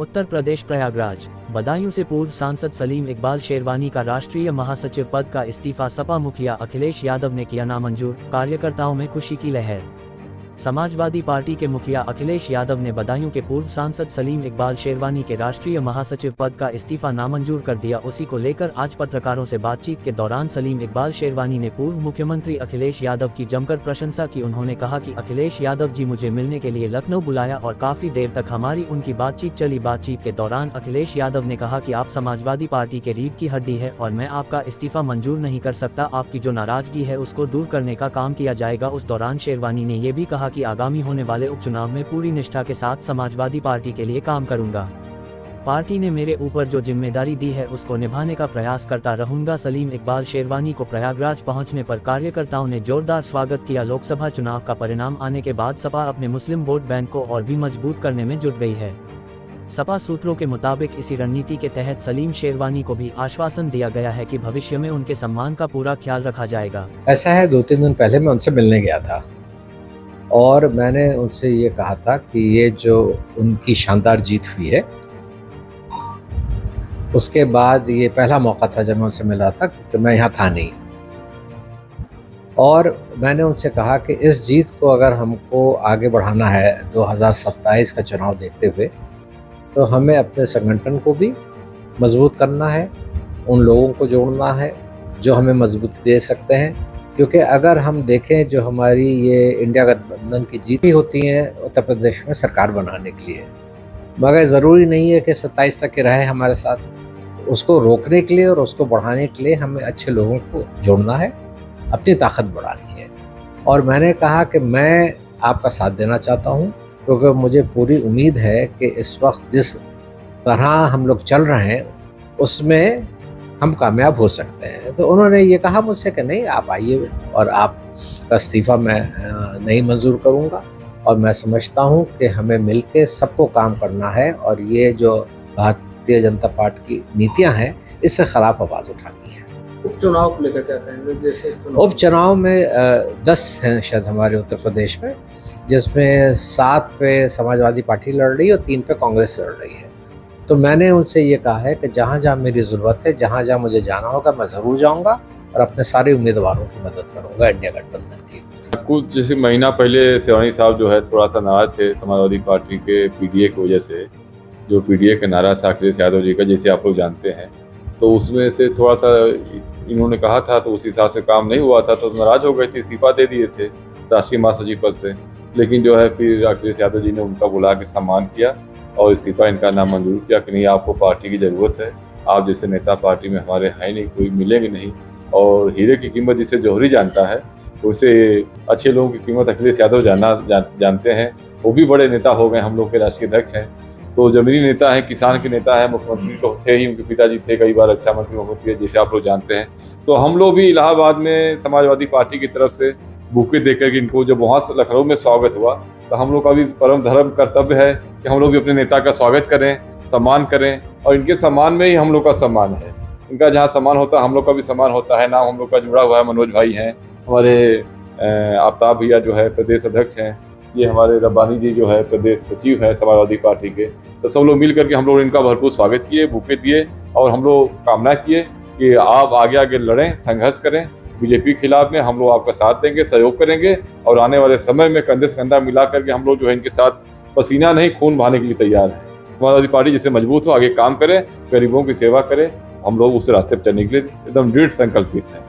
उत्तर प्रदेश प्रयागराज बदायूं से पूर्व सांसद सलीम इकबाल शेरवानी का राष्ट्रीय महासचिव पद का इस्तीफा सपा मुखिया अखिलेश यादव ने किया नामंजूर, कार्यकर्ताओं में खुशी की लहर। समाजवादी पार्टी के मुखिया अखिलेश यादव ने बदायूं के पूर्व सांसद सलीम इकबाल शेरवानी के राष्ट्रीय महासचिव पद का इस्तीफा नामंजूर कर दिया। उसी को लेकर आज पत्रकारों से बातचीत के दौरान सलीम इकबाल शेरवानी ने पूर्व मुख्यमंत्री अखिलेश यादव की जमकर प्रशंसा की। उन्होंने कहा कि अखिलेश यादव जी मुझे मिलने के लिए लखनऊ बुलाया और काफी देर तक हमारी उनकी बातचीत चली। बातचीत के दौरान अखिलेश यादव ने कहा कि आप समाजवादी पार्टी के रीढ़ की हड्डी है और मैं आपका इस्तीफा मंजूर नहीं कर सकता। आपकी जो नाराजगी है उसको दूर करने का काम किया जाएगा। उस दौरान शेरवानी ने ये भी कहा कि आगामी होने वाले उपचुनाव में पूरी निष्ठा के साथ समाजवादी पार्टी के लिए काम करूंगा। पार्टी ने मेरे ऊपर जो जिम्मेदारी दी है उसको निभाने का प्रयास करता रहूंगा। सलीम इकबाल शेरवानी को प्रयागराज पहुंचने पर कार्यकर्ताओं ने जोरदार स्वागत किया। लोकसभा चुनाव का परिणाम आने के बाद सपा अपने मुस्लिम वोट बैंक को और भी मजबूत करने में जुट गई है। सपा सूत्रों के मुताबिक इसी रणनीति के तहत सलीम शेरवानी को भी आश्वासन दिया गया है कि भविष्य में उनके सम्मान का पूरा ख्याल रखा जाएगा। ऐसा है, 2-3 दिन पहले मैं उनसे मिलने गया था और मैंने उनसे ये कहा था कि ये जो उनकी शानदार जीत हुई है, उसके बाद ये पहला मौका था जब मैं उनसे मिला था, क्योंकि मैं यहाँ था नहीं। और मैंने उनसे कहा कि इस जीत को अगर हमको आगे बढ़ाना है 2027 का चुनाव देखते हुए, तो हमें अपने संगठन को भी मजबूत करना है, उन लोगों को जोड़ना है जो हमें मजबूती दे सकते हैं। क्योंकि अगर हम देखें जो हमारी ये इंडिया गठबंधन की जीत होती है उत्तर प्रदेश में सरकार बनाने के लिए, मगर ज़रूरी नहीं है कि 27 तक के रहे हमारे साथ। उसको रोकने के लिए और उसको बढ़ाने के लिए हमें अच्छे लोगों को जोड़ना है, अपनी ताकत बढ़ानी है। और मैंने कहा कि मैं आपका साथ देना चाहता हूँ, क्योंकि मुझे पूरी उम्मीद है कि इस वक्त जिस तरह हम लोग चल रहे हैं उसमें हम कामयाब हो सकते हैं। तो उन्होंने ये कहा मुझसे कि नहीं, आप आइए और आपका इस्तीफ़ा मैं नहीं मंजूर करूँगा। और मैं समझता हूँ कि हमें मिलके सबको काम करना है और ये जो भारतीय जनता पार्टी की नीतियाँ हैं इससे ख़िलाफ़ आवाज़ उठानी है। उपचुनाव को लेकर क्या कहेंगे? जैसे उपचुनाव में 10 हैं शायद हमारे उत्तर प्रदेश में, जिसमें 7 पे समाजवादी पार्टी लड़ रही है और 3 पे कांग्रेस लड़ रही है। तो मैंने उनसे ये कहा है कि जहाँ जहाँ मेरी ज़रूरत है, जहाँ जहाँ मुझे जाना होगा, मैं ज़रूर जाऊँगा और अपने सारे उम्मीदवारों की मदद करूँगा इंडिया गठबंधन की। कुछ जैसे महीना पहले शेरवानी साहब जो है थोड़ा सा नाराज थे समाजवादी पार्टी के पीडीए की वजह से। जो पीडीए का नारा था अखिलेश यादव जी का, जैसे आप लोग जानते हैं, तो उसमें से थोड़ा सा इन्होंने कहा था तो उस हिसाब से काम नहीं हुआ था, तो नाराज हो गए थे, इस्तीफा दे दिए थे राष्ट्रीय महासचिव पद से। लेकिन जो है फिर अखिलेश यादव जी ने उनका बुला के सम्मान किया और इस्तीफा इनका नामंजूर किया कि नहीं, आपको पार्टी की ज़रूरत है, आप जैसे नेता पार्टी में हमारे हैं नहीं, कोई मिलेंगे नहीं। और हीरे की कीमत जिसे जौहरी जानता है, उसे अच्छे लोगों की कीमत अखिलेश यादव जानते हैं। वो भी बड़े नेता हो गए, हम लोग के राष्ट्रीय अध्यक्ष हैं, तो जमीनी नेता हैं, किसान के नेता हैं, मुख्यमंत्री तो थे ही, उनके पिताजी थे कई बार रक्षा मंत्री मुख्यमंत्री, जैसे आप लोग जानते हैं। तो हम लोग भी इलाहाबाद में समाजवादी पार्टी की तरफ से बुके देकर के इनको जब वहाँ लखनऊ में स्वागत हुआ, तो हम लोग का भी परम धर्म कर्तव्य है कि हम लोग भी अपने नेता का स्वागत करें, सम्मान करें। और इनके सम्मान में ही हम लोग का सम्मान है। इनका जहाँ सम्मान होता है हम लोग का भी सम्मान होता है। नाम हम लोग का जुड़ा हुआ है, मनोज भाई हैं, हमारे आफ्ताब भैया जो है प्रदेश अध्यक्ष हैं, ये हमारे रब्बानी जी जो है प्रदेश सचिव हैं समाजवादी पार्टी के। तो सब लोग मिल करके हम लोग इनका भरपूर स्वागत किए, बुके दिए और हम लोग कामना किए कि आप आगे आगे लड़ें, संघर्ष करें बीजेपी के खिलाफ में। हम लोग आपका साथ देंगे, सहयोग करेंगे और आने वाले समय में कंधे से कंधा मिला करके हम लोग जो है इनके साथ पसीना नहीं खून बहाने के लिए तैयार हैं। समाजवादी पार्टी जिससे मजबूत हो, आगे काम करे, गरीबों की सेवा करे, हम लोग उस रास्ते पर चलने के लिए एकदम दृढ़ संकल्पित हैं।